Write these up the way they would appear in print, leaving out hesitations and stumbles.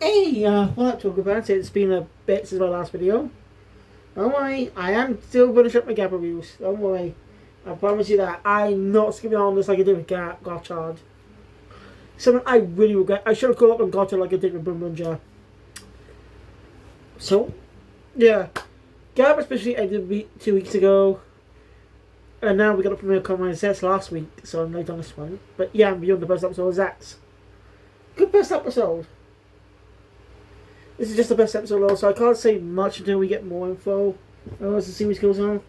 Hey, what up, talk about it? It's been a bit since my last video. Don't worry, I am still finishing up my Gap reviews. Don't worry. I promise you that. I'm not skipping on this like I did with Gotchard. Something I really regret. I should have called up on Gotchard like I did with Boomerang. So, yeah. Gap especially ended 2 weeks ago. And now we got a premiere Kamen ZEZTZ last week, so I'm late on this one. But yeah, I'm beyond the best episode of ZEZTZ. Good best episode. This is just the best episode though, so I can't say much until we get more info as the series goes on.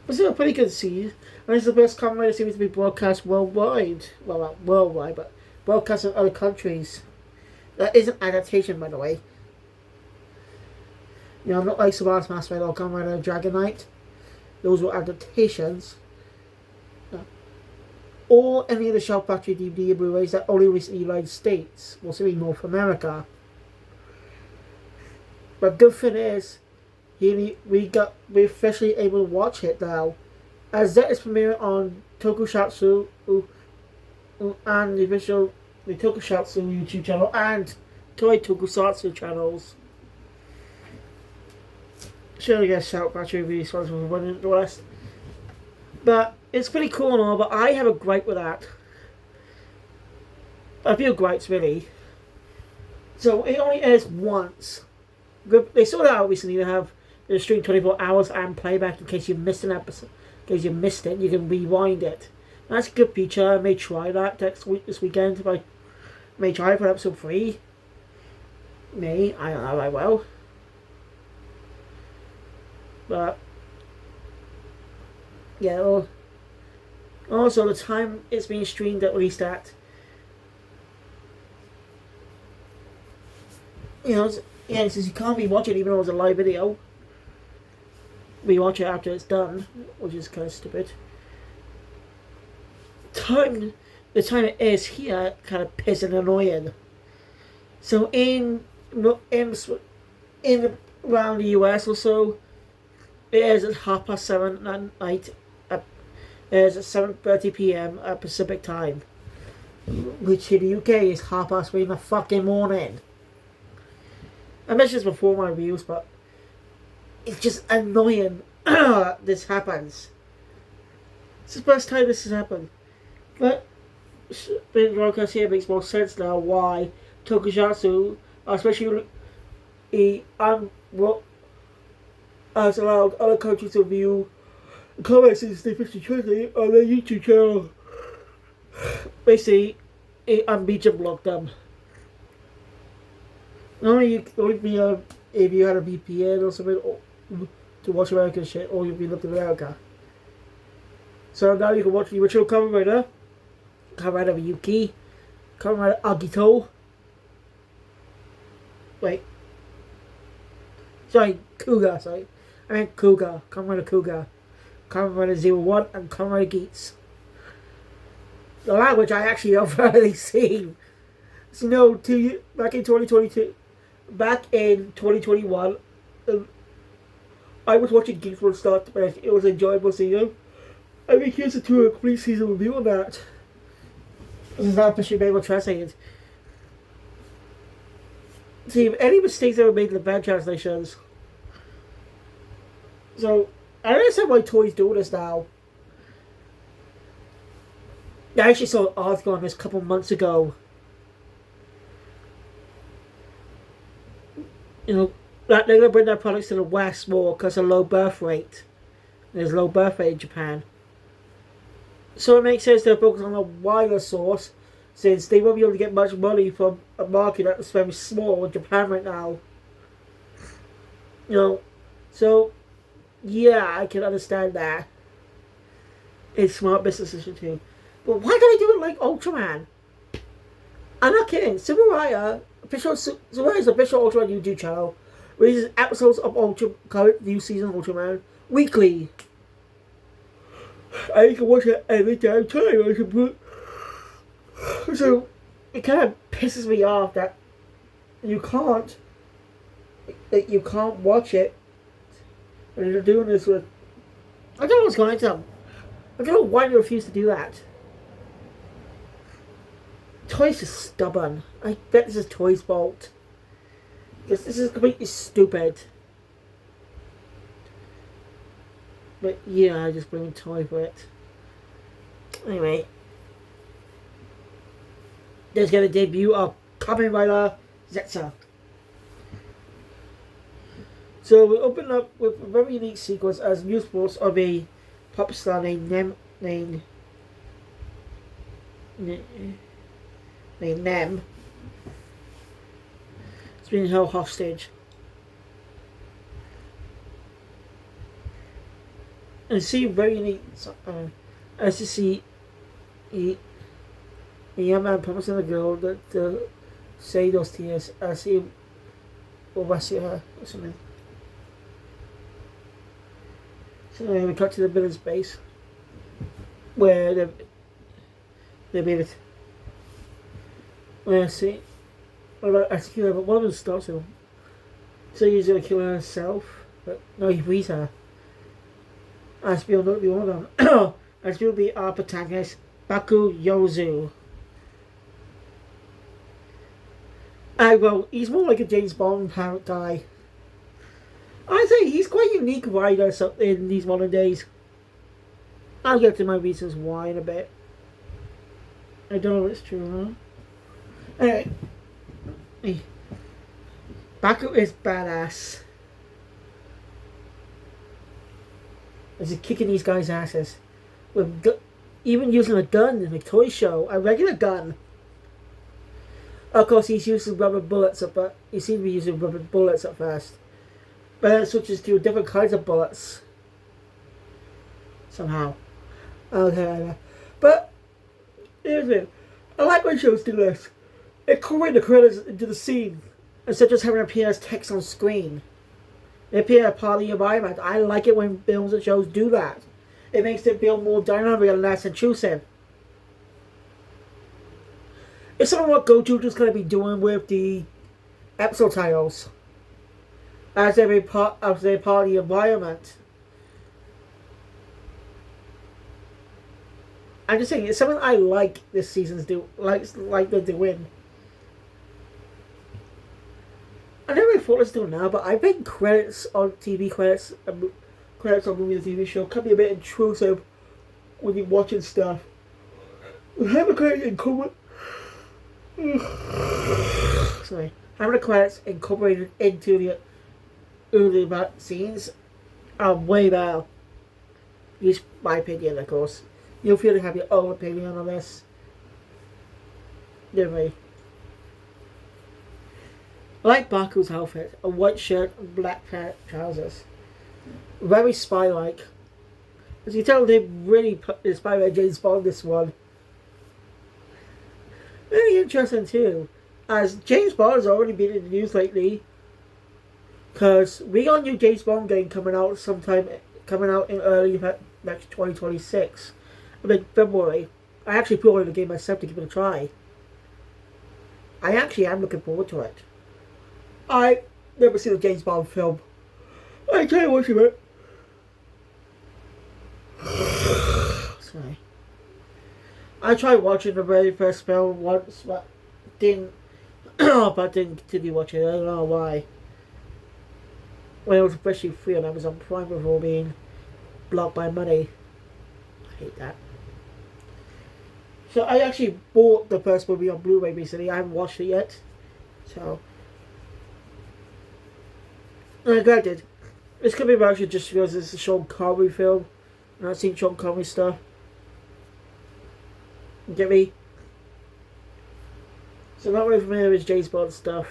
But still a pretty good series. And it's the best Kamen Rider series to be broadcast worldwide. Well, not worldwide, but broadcast in other countries. That isn't adaptation, by the way. You know, not like Subaru's Master Raid or Kamen Rider Dragon Knight. Those were adaptations. Or any of the Shout Factory DVD and Blu-rays that only released in the United States, or certainly North America. But good thing is, we're officially able to watch it now. As that is premiering on Tokusatsu and the official Tokusatsu YouTube channel and Toei Tokusatsu channels. Surely get Shout Factory release ones with one and the rest. But it's pretty cool and all, but I have a gripe with that. A few gripes, really. So, it only airs once. They sorted out recently to have the stream 24 hours and playback in case you missed an episode. In case you missed it, you can rewind it. That's a good feature. I may try that this weekend. If I may try for episode 3. May. I don't know, I will. But yeah, well, also the time it's being streamed at least at, you know, yeah, since you can't rewatch it even though it's a live video, rewatch it after it's done, which is kind of stupid. The time it is here kind of pissing and annoying. So in around the US or so, it is at 7:30 at night. It is at 7:30 PM at Pacific time, which in the UK is 3:30 in the fucking morning. I mentioned this before my reviews, but it's just annoying. This happens. It's the first time this has happened, but being broadcast here makes more sense now. Why Tokusatsu, especially has allowed other countries to view comments since they officially translate on their YouTube channel. Basically, it unbeatable blocked them. Normally, you only be if you had a VPN or something to watch American shit, or you'd be looking at America. So now you can watch the original Kamen Rider, Kamen Rider Yuki, Kamen Rider Agito. Wait. Sorry, Kuga, sorry. I meant Kuga, Kamen Rider Kuga, Kamen Rider 01, and Kamen Rider Geats. The language I actually have already seen. So no, back in 2021, I was watching Geats from start to finish. It was enjoyable seeing them. I think here's a complete season review on that. This is not officially made or translated. See, if any mistakes that were made in the bad translations. So, I don't understand why Toei's doing this now. I actually saw an article on this a couple months ago. You know, that they're going to bring their products to the West more because of low birth rate. There's low birth rate in Japan. So it makes sense they're focused on a wider source, since they won't be able to get much money from a market that's very small in Japan right now. You know, so yeah, I can understand that. It's smart business decision too. But why don't they do it like Ultraman? I'm not kidding. Subaraya, Subaraya's official Ultraman YouTube channel, releases episodes of current new season Ultraman weekly. And you can watch it every damn time. So it kind of pisses me off that you can't watch it. And they're doing this with. I don't know what's going on to them. I don't know why they refuse to do that. Toys is stubborn. I bet this is Toys' fault. Because this is completely stupid. But yeah, I just blame Toy for it. Anyway. There's gonna debut of Kamen Rider ZEZTZ. So we open up with a very unique sequence as news reports of a pop star named Nem. It's being held hostage. And see very unique as you see a young man promising a girl that to say those tears as he will rescue her or something. So we cut to the villain's base where they made it. Where see, I think one of them stops him. So he's gonna kill her herself, but no, he frees her. As we'll not be one of them. As will be our protagonist, Baku Yozu. Well, he's more like a James Bond parrot guy. I think he's quite a unique writer in these modern days. I'll get to my reasons why in a bit. I don't know if it's true, huh? Anyway. Baku is badass. As he's kicking these guys' asses. Even using a gun in the toy show. A regular gun. Of course, he's using rubber bullets, but he seems to be using rubber bullets at first. But then it switches to different kinds of bullets. Somehow. Okay. But, here's it. I like when shows do this. Incorporate the credits into the scene, instead of just having it appear as text on screen. They appear as part of the environment. I like it when films and shows do that. It makes it feel more dynamic and less intrusive. It's sort of what Goju's going to be doing with the episode titles. As they're part of the environment. I'm just saying, it's something I like this season's do, like them to win. I never really thought this doing now, but I think credits on TV credits on movies and TV show can be a bit intrusive when you're watching stuff. Having credits incorporated into the early scenes are way better. At least my opinion, of course. You'll feel to have your own opinion on this. Anyway. I like Baku's outfit. A white shirt and black trousers. Very spy-like. As you can tell, they really inspired by James Bond this one. Very interesting too. As James Bond has already been in the news lately. Because we got a new James Bond game coming out in early next 2026. I mean February. I actually pre-ordered the game myself to give it a try. I actually am looking forward to it. I never seen a James Bond film. I tell you what you meant. Sorry. I tried watching the very first film once, but didn't continue watching it. I don't know why. When it was especially free on Amazon Prime before being blocked by money. I hate that. So I actually bought the first movie on Blu-ray recently. I haven't watched it yet. So I'm glad I did. This could be actually just because it's a Sean Connery film. And I've seen Sean Connery stuff. Get me? So I'm not really familiar with James Bond stuff.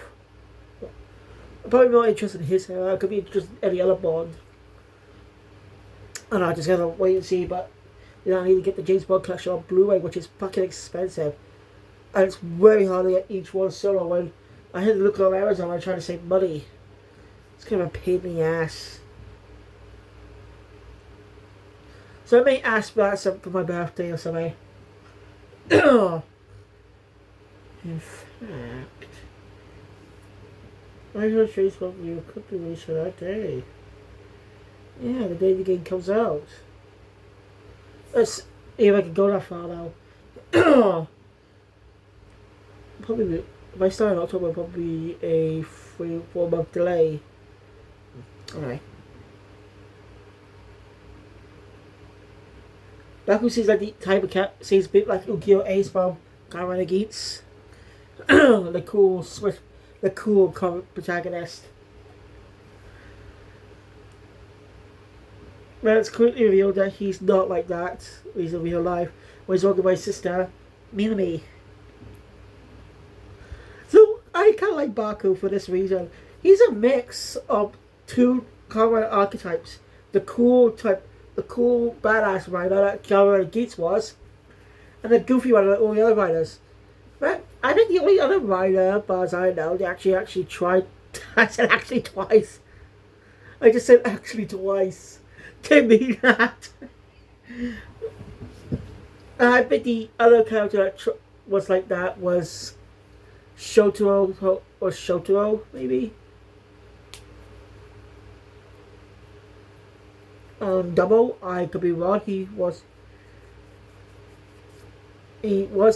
I'm probably not interested in his hair. I could be interested in any other Bond. And I just gotta wait and see, but I need to get the James Bond collection on Blu-ray, which is fucking expensive. And it's very hard to get each one solo when I had to look on Amazon and I try to save money. It's kind of a pain in the ass. So I may ask for that something for my birthday or something. In fact, I heard Facebook you could be released for that day. Yeah, the day the game comes out. Let's see if I can go that far now. probably if I start in October, probably a 3-4 month delay. Alright. Baku seems like the type of cat seems a bit like Ukyo Ace from Kamen Geats. the cool protagonist. But it's quickly revealed that he's not like that. He's in real life. When he's walking by his sister, Minami. So I kind of like Baku for this reason. He's a mix of two Kamen archetypes: the cool badass rider that Kamen Geats was, and the goofy rider like all the other riders. But I think the only other rider, as far as I know, they actually tried. I said actually twice. I just said actually twice. To mean that. I think the other character that was like that was Shotaro, maybe. Double, I could be wrong. He was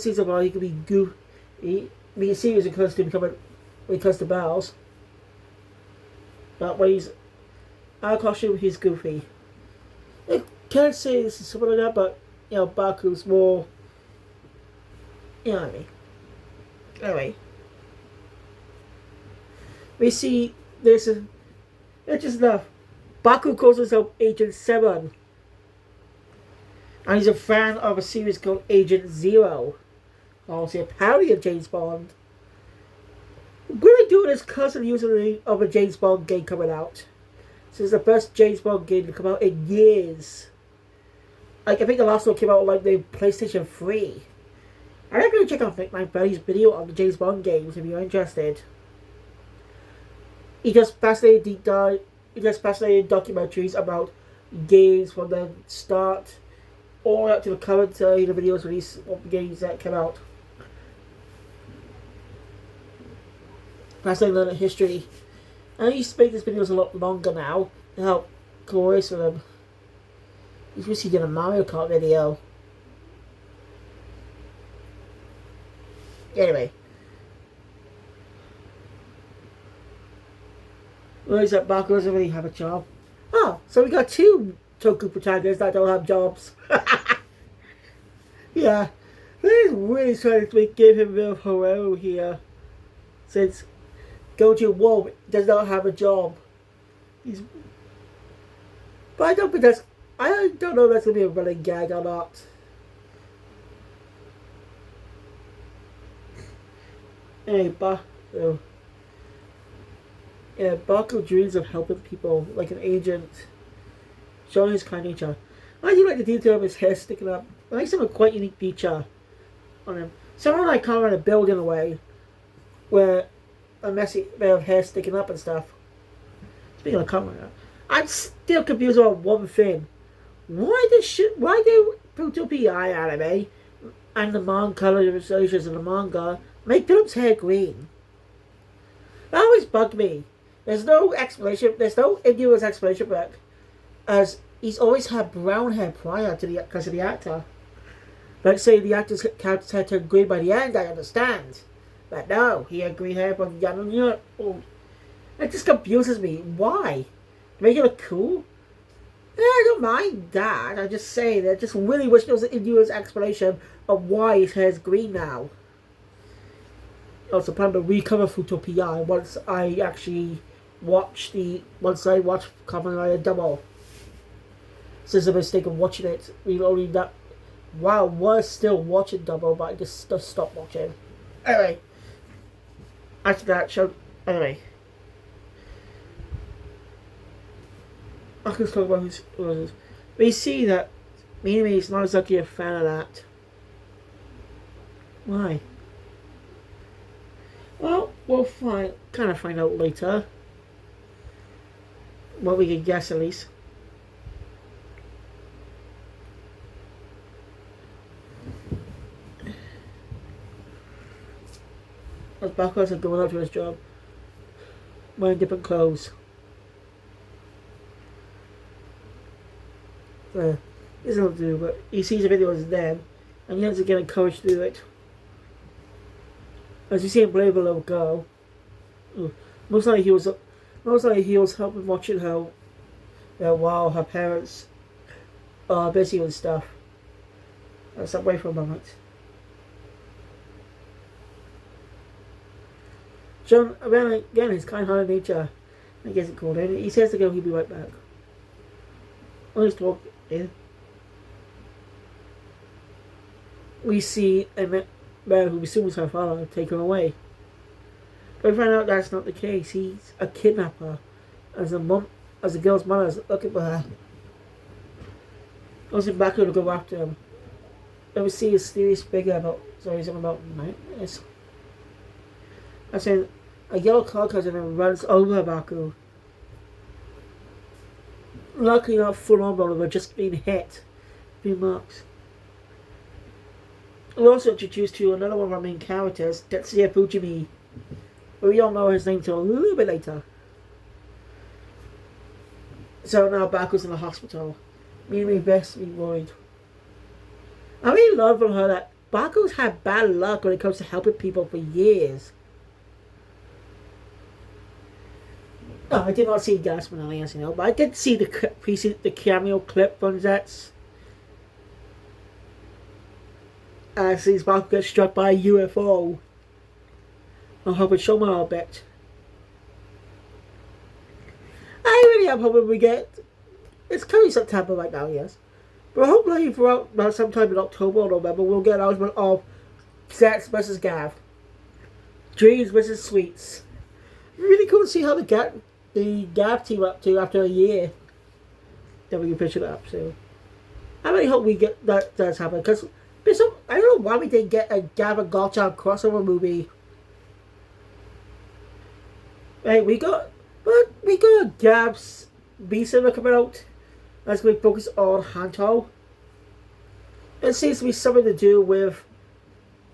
season one. He could be goofy. Be serious when it comes to battles. But when he's out of costume, he's goofy. I can't say this is something like that, but Baku's more. You know what I mean. Anyway, we see this is it's just enough. Baku calls himself Agent 7. And he's a fan of a series called Agent Zero. Also a parody of James Bond. Really doing his cousin using the name of a James Bond game coming out. This is the first James Bond game to come out in years. Like, I think the last one came out on like the PlayStation 3. I'm going to check out my buddy's video on the James Bond games if you're interested. He does fascinating deep dive. He does fascinating documentaries about games from the start all up to the current the videos released of the games that came out. Fascinating learning history. And he used to make these videos a lot longer now to help glorious with them. He's recently did a Mario Kart video. Anyway. Well, is that Baku doesn't really have a job. Oh, so we got two Toku protagonists that don't have jobs. Yeah. They're really trying to give him a bit of hero here. Since Goju Wolf does not have a job. But I don't know if that's going to be a running gag or not. Anyway, Baku dreams of helping people like an agent, showing his kind nature. I do like the detail of his hair sticking up. I like some quite unique feature on him. Someone like Kamen a build in a way where a messy bit of hair sticking up and stuff. Speaking of Kamen, I'm still confused about one thing. Why do Puto PI anime and the manga illustrations of the manga make Philip's hair green? That always bugged me. There's no explanation. There's no ambiguous explanation for it, as he's always had brown hair prior to because of the actor. Let's say the actor's character's hair turned green by the end. I understand, but no, he had green hair from the young. Oh, it just confuses me. Why? To make it look cool? Yeah, I don't mind that. I just say that I just really wish there was an ambiguous explanation of why his hair's green now. I also plan to recover Futopia once I watch Kamen Rider Double. Since the mistake of watching it, we're still watching Double, but I just stopped watching. Anyway, after that show, anyway, I can talk about his. We see that Minami is not exactly a fan of that. Why? Well, we'll kind of find out later. Well, we can guess at least. As Baku's are going up to his job, wearing different clothes. He doesn't know what to do, but he sees the videos of them, and he has to get encouraged to do it. As you see him play with a little girl. Most likely he was helping watching her while her parents are busy with stuff. Let's step away for a moment. John, again, his kind-hearted nature, I guess it called in. He says to go, he'll be right back. Let's talk in. We see a man who assumes her father take her away. But we find out that's not the case. He's a kidnapper. As the girl's mother is looking for her. Goes back to go after him. Then we see a serious figure something about nightmares. I said a yellow car comes in and runs over Baku. Luckily not full on, but just being hit. Few marks. We're also introduced to another one of our main characters, Tetsuya Fujimi. But we don't know his name till a little bit later. So now Baku's in the hospital. Me and me best be worried. I really love from her that Baku's had bad luck when it comes to helping people for years. Oh, I did not see Gas finale, as you know, but I did see the cameo clip from ZEZTZ. Sees Baku get struck by a UFO. I'm hoping Shoma a bit. I really am hoping we get. It's currently September right now, yes. But hopefully throughout sometime in October or November we'll get an announcement of ZEZTZ versus Gav. Dreams versus Sweets. Really cool to see how the Gav team up to after a year. Then we can pitch it up, so I really hope we get that does happen, because I don't know why we didn't get a Gav and Gotcha crossover movie. Hey, we got Gav's B-cinema coming out. That's going to focus on Hanto. It seems to be something to do with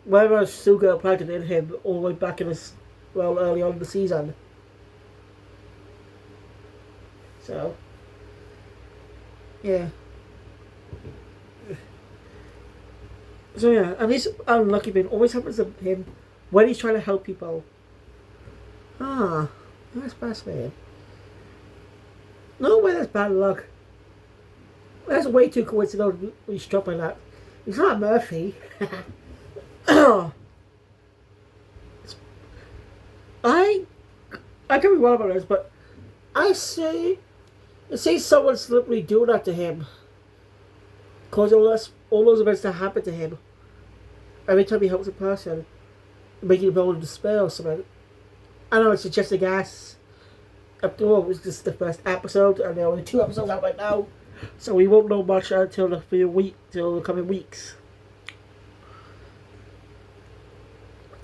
whether Suga planted in him all the way back in early on in the season. So, yeah. So yeah, and this unlucky thing always happens to him when he's trying to help people. Ah, that's fascinating. No way that's bad luck. That's way too coincidental to be struck by that. He's not Murphy. I could be wrong about this, but I say someone's literally doing that to him. Causing all those events to happen to him. Every time he helps a person, making him able to despair or something. I know it's just a guess. After all, it's just the first episode, and there are only 2 episodes out right now, so we won't know much until the coming weeks.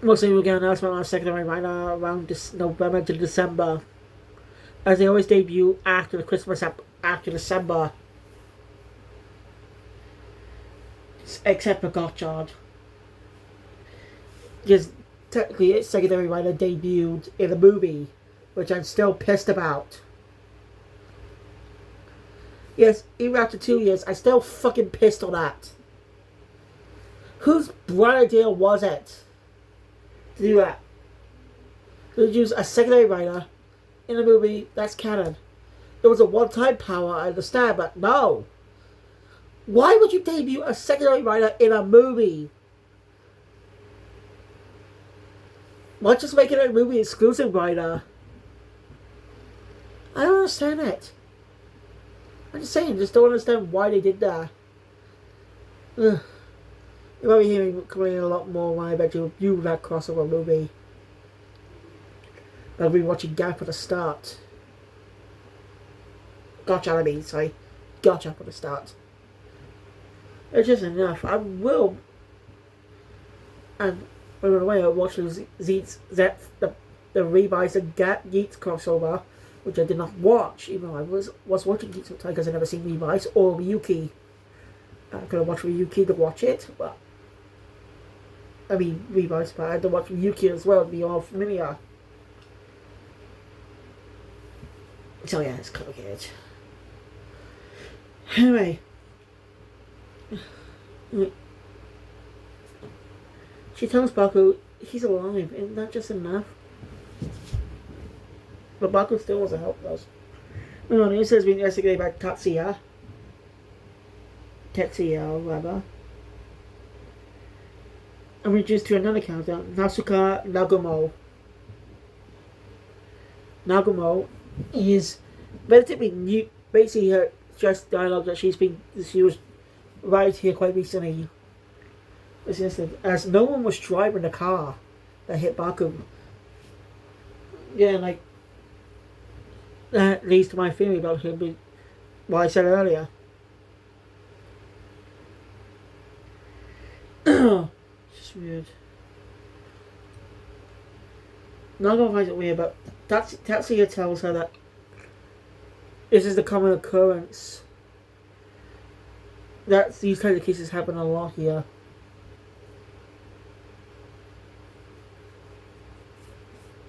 Mostly we'll get an announcement on a secondary right now around November to December, as they always debut after December. Except for Gotchard. Because technically its secondary writer debuted in a movie, which I'm still pissed about. Yes, even after 2 years, I'm still fucking pissed on that. Whose bright idea was it to do that? To use a secondary writer in a movie that's canon. It was a one-time power, I understand, but no. Why would you debut a secondary writer in a movie? Why just make it a movie exclusive writer? I don't understand it. I'm just saying, just don't understand why they did that. Ugh. You might be hearing coming in a lot more when I bet you review that crossover movie. I'll be watching Gap at the start. Gotcha, I mean, sorry. Gotcha at the start. It's just enough. I will. And by the way, I watched the revised Yeats crossover, which I did not watch, even though I was watching Yeats at the time because I'd never seen Revised or Ryuki. I could have watched Ryuki to watch it, but I mean Revised, but I had to watch Ryuki as well to be all familiar. So yeah, it's complicated. Anyway. She tells Baku he's alive. Isn't that just enough? But Baku still wants to help us. No, it says being investigated by Tetsuya, rather. I'm reduced to another character, Nasuka Nagumo. Nagumo is relatively new. Basically, her just dialogue that she was right here quite recently. As no one was driving the car that hit Baku. Yeah, like that leads to my theory about him. What I said earlier. It's just weird. Nagumo finds it weird, but Tatsuya tells her that this is the common occurrence. That these kinds of cases happen a lot here.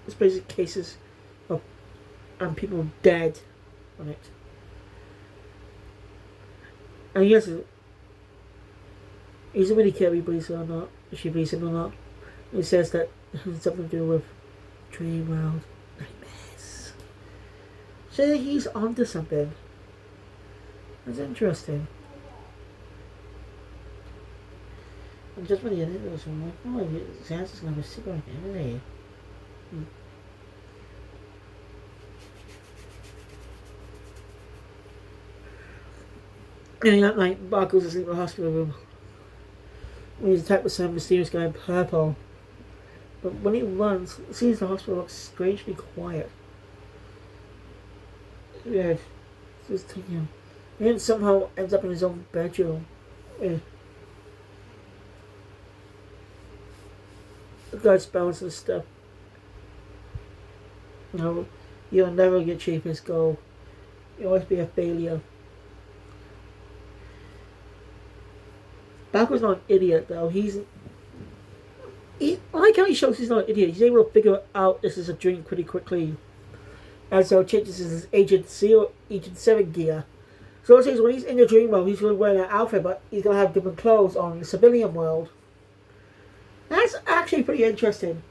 It's basically cases of people dead on it. And yes, he doesn't really care if he believes it or not, if she believes it or not. He says that it has something to do with dream world nightmares. So he's onto something. That's interesting. And just when the end of this one, I'm like, oh, Zaz is going to be sick right now, isn't he? And that night, Barkle's asleep in the hospital room. When he's attacked with some mysterious guy in purple. But when he runs, it seems the hospital looks strangely quiet. Yeah, just taking him. And then somehow ends up in his own bedroom. Yeah. The guy's balancing and stuff. No, you'll never achieve his goal. You'll always be a failure. Baku's not an idiot though. I like how he shows he's not an idiot. He's able to figure out this is a dream pretty quickly. And so changes his Agent 7 gear. So it says when he's in the dream world, he's going to wear that outfit, but he's going to have different clothes on the civilian world. That's actually pretty interesting.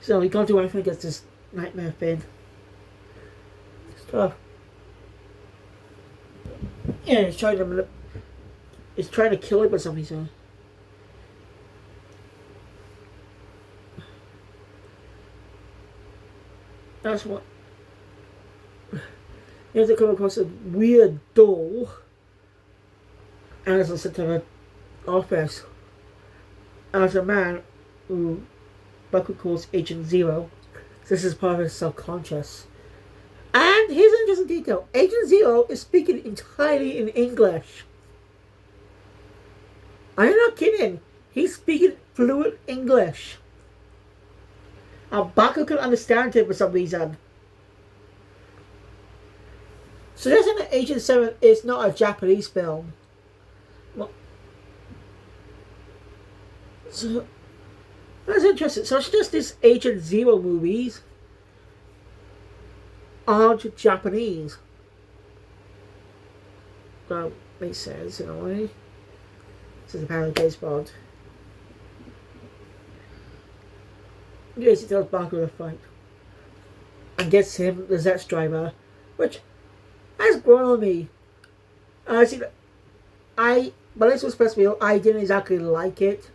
So he can't do anything against this nightmare thing. Stuff. Yeah, he's trying to kill him or something, so. That's what. He has to come across a weird doll as a center of the office as a man who Baku calls Agent Zero. This is part of his subconscious. And here's an interesting detail. Agent Zero is speaking entirely in English. I'm not kidding. He's speaking fluent English. And Baku can understand him for some reason. Suggesting that Agent 7 is not a Japanese film. Well, so that's interesting. So it's just this Agent Zero movies aren't Japanese. Well, makes sense in a way. This is apparently James Bond. Yes, he tells Barker to fight. And gets him the ZEZTZ driver, which has grown on me. I see that when this was supposed to be, I didn't exactly like it.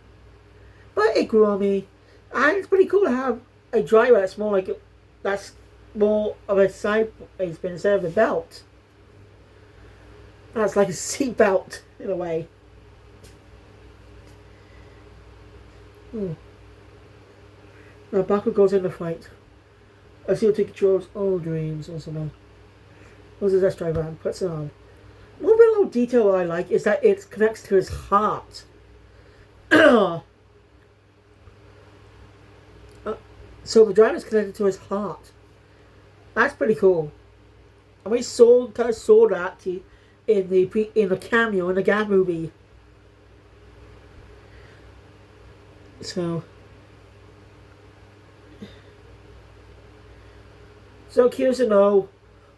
But it grew on me. And it's pretty cool to have a driver that's more of a side spin instead of a belt. That's like a seat belt in a way. Now Baku goes in the fight. I see him take control of his own dreams or something. Goes the ZEZTZ driver and puts it on. One little detail I like is that it connects to his heart. So the driver's connected to his heart. That's pretty cool. And we kind of saw that in the cameo in the Gag movie. So curious to know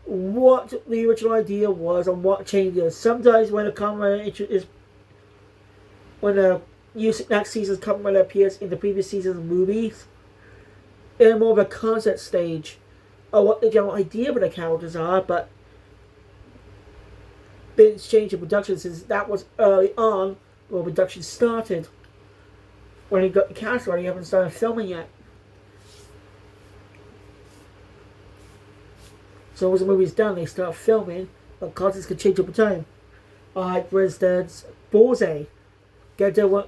what the original idea was and what changes. Sometimes when a Kamen Rider is when a next season's Kamen Rider appears in the previous season's movies, in more of a concept stage of what the general idea of the characters are, but it's changed in production since that was early on when production started. When you got the cast ready, you haven't started filming yet. So once the movie's done, they start filming, but concepts can change over time. Like, for instance, Borze. Get to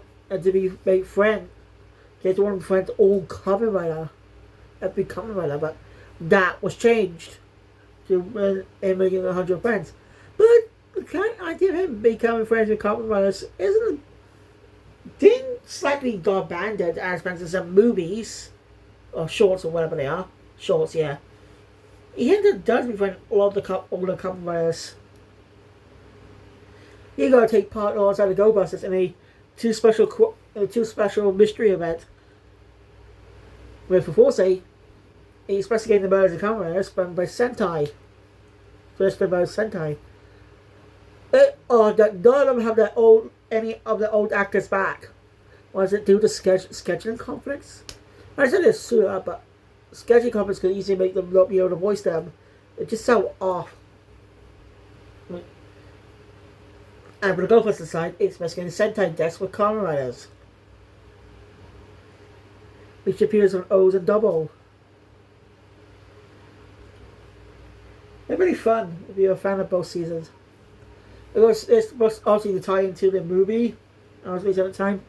make friend. Get to one friend own Kamen Rider. Every Kamen Rider, but that was changed to him making 100 friends. But the kind of idea of him becoming friends with Kamen Riders didn't slightly got abandoned as fans of some movies or shorts or whatever they are. Shorts, yeah. He does befriend all the Kamen Riders. You gotta take part alongside the Go Busters in a two special mystery event. Where for Force, he's investigating the murders of Kamen Riders by Sentai. First about Sentai. That none of them have any of the old actors back. Was it due to scheduling conflicts? I said it's sooner, but scheduling conflicts could easily make them not be able to voice them. It just so off. And for the Go-Buster side, it's investigating Sentai decks with Kamen Riders, which appears on O's and Double. They're really fun if you're a fan of both seasons. It's obviously to tie into the movie I was released at the time.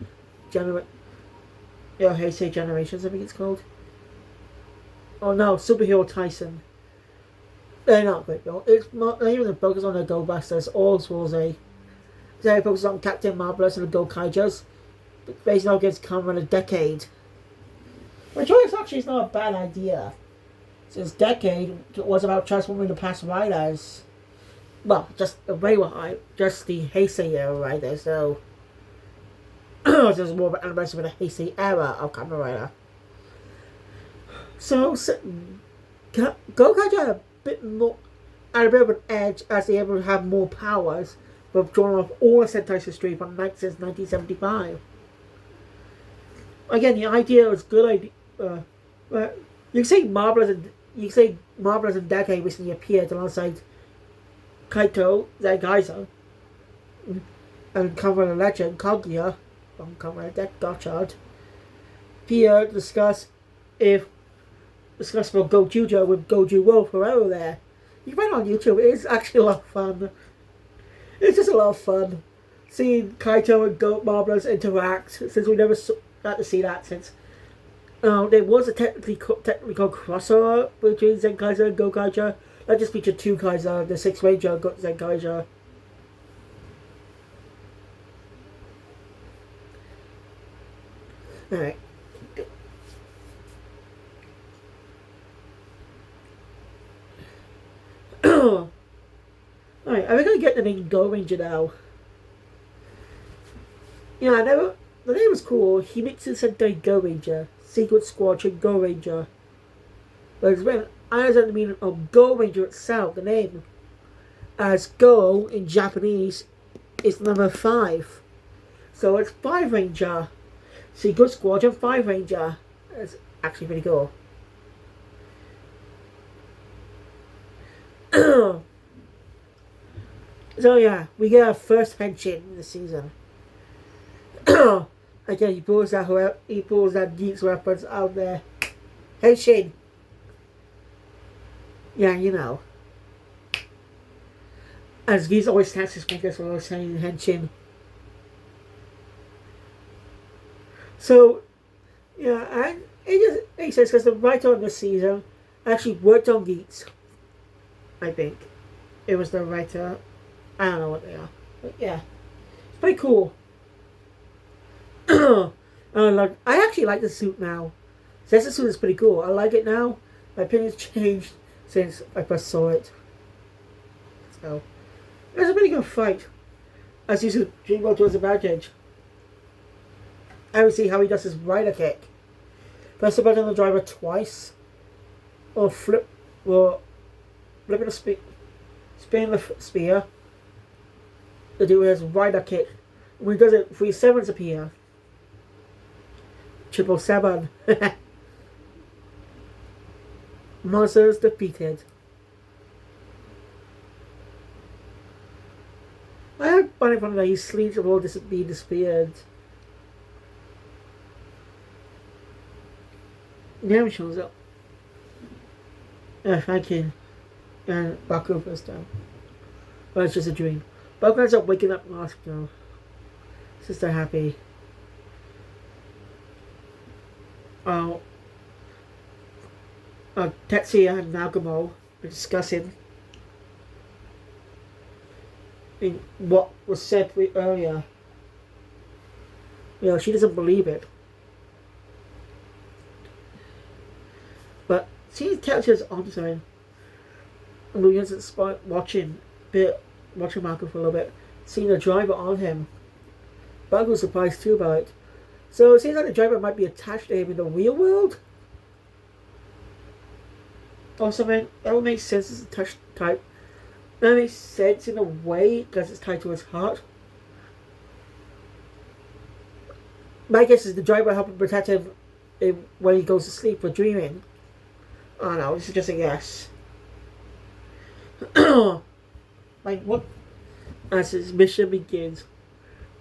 Heisei Generations, I think it's called. Oh no, Superhero Tyson. They're not great though. It's not even the focus on the Go Busters or Swarzy. They focus on Captain Marvelous and the Go Kaijas. Facing off against Kamen Rider Decade. Which actually is not a bad idea. Since Decade was about transforming the past riders. Well, just the just the Heisei era riders, so this is more of an anniversary of the Heisei era of Kamen Rider. So Go Kaija had a bit of an edge as they ever have more powers, but drawn off all the Sentai's history from since 1975. Again, the idea was good. You can say Marvelous and Decade recently appeared alongside Kaito, Zagaiza, and Kamen Rider Legend, Kaguya, from Kamen Rider Deck Gotchard. Here discuss for Gojujo with Goju Wolf Ferrero there. You can find it on YouTube. It is actually a lot of fun. It's just a lot of fun seeing Kaito and Marvelous interact, since we never got to see that since. There was a technically called crossover between Zenkaiser and Gokaiger. That just featured two Kaiser, the 6 Ranger got Zenkaiger. Alright. Alright, I'm gonna get the name Go Ranger now. Yeah, the name was cool. He mixes Sentai Go Ranger, Secret Squadron Go Ranger. But it's when I understand the meaning of Go Ranger itself, the name, as Go in Japanese is number 5. So it's 5 Ranger. Secret Squadron 5 Ranger. It's actually pretty cool. So yeah, we get our first henshin in the season. Again, he pulls that Geeks reference out there. Henshin. Yeah, you know. As Geeks always snaps his fingers when I was saying henshin. So, yeah, and it just makes sense because the writer on this season actually worked on Geeks. I think. It was the writer. I don't know what they are. But yeah. It's pretty cool. I actually like the suit now. ZEZTZ suit is pretty cool. I like it now. My opinion's changed since I first saw it. So, it was a pretty good fight. As you see, Dreamworld to his advantage. I would see how he does his rider kick. Press the button on the driver twice. Or flip. Or flipping the spinning the spear. The dude has rider kick. When he does it, 3 sevens appear. 777. Monsters defeated. I find it funny that his sleeves have all been disappeared. Now shows up. Thank you. And Baku first time. But it's just a dream. Baku ends up waking up in the hospital. Sister happy. Tetsuya and Nagumo are discussing in what was said earlier. You know, she doesn't believe it. But seeing Tetsuya's arms are in, and we just watching Marco for a little bit, seeing the driver on him. Bug was surprised too about it. So it seems like the driver might be attached to him in the real world. Or something. That would make sense as a touch type. That makes sense in a way because it's tied to his heart. My guess is the driver helping protect him when he goes to sleep or dreaming. I don't know, this is just a guess. Like what? As his mission begins.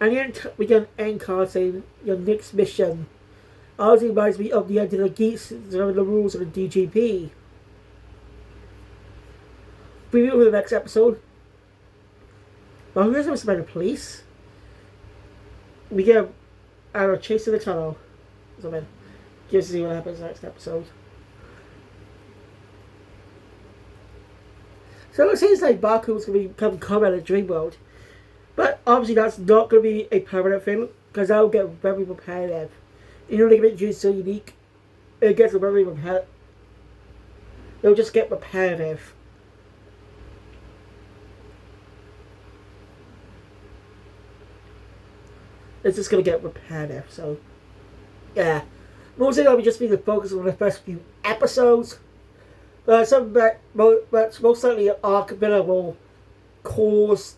And we get an end card saying your next mission. Honestly reminds me of the end of the geeks and the rules of the DGP. Preview for the next episode. Well, who knows about the police? We get a chase in the tunnel. Something. Just to see what happens next episode. So it seems like Baku's going to become Kamen in Dream World. But obviously that's not going to be a permanent thing. Because that will get very repetitive. You know, they make it so unique. It gets very repetitive. It'll just get repetitive. It's just going to get repetitive. So, yeah. Mostly that'll be just being the focus on the first few episodes. But most likely arc Villa will cause.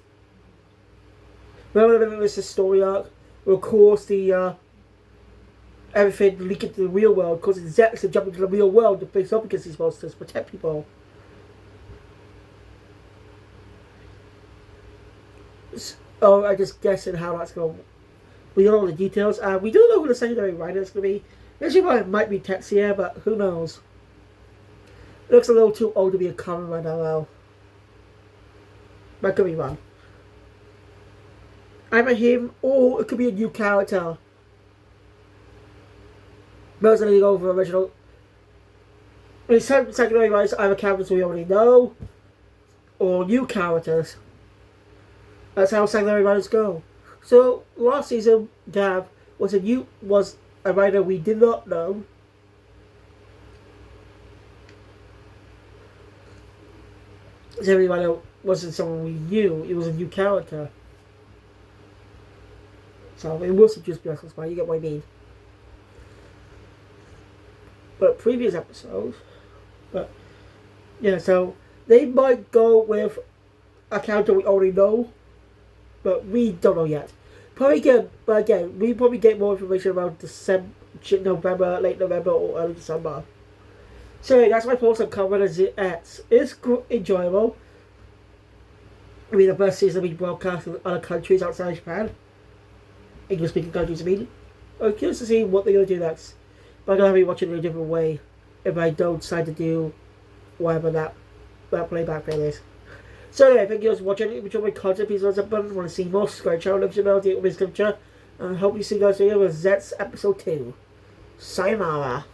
Remember this is story arc will cause the everything to leak into the real world, causing ZEZTZ to jump into the real world to face up against these monsters, protect people. Oh, I'm just guessing how that's going to. We don't know the details. We don't know who the secondary writer is going to be. Actually, it might be Tetsuya, but who knows? It looks a little too old to be a Kamen right now, though. That could be wrong. Either him, or it could be a new character. Most likely go for original. I mean, some secondary writers either characters we already know, or new characters. That's how secondary writers go. So last season, Gav was a writer we did not know. Every writer wasn't someone we knew. It was a new character. So it wasn't just Black Spy. You get what I mean. But previous episodes, yeah. So they might go with a character we already know. But we don't know yet. We probably get more information about November, late November, or early December. So that's my post on Kamen ZEZTZ. It's enjoyable. I mean, the first season we broadcast in other countries outside Japan. English-speaking countries, I mean. I'm curious to see what they're going to do next. But I'm going to be watching it a different way if I don't decide to do whatever that playback thing is. So anyway, thank you guys for watching. If you enjoyed my content, please hit the button. Want to see more? Subscribe to the channel, leave your email, scripture. And I hope you see you guys here with ZEZTZ episode 2. Sayonara.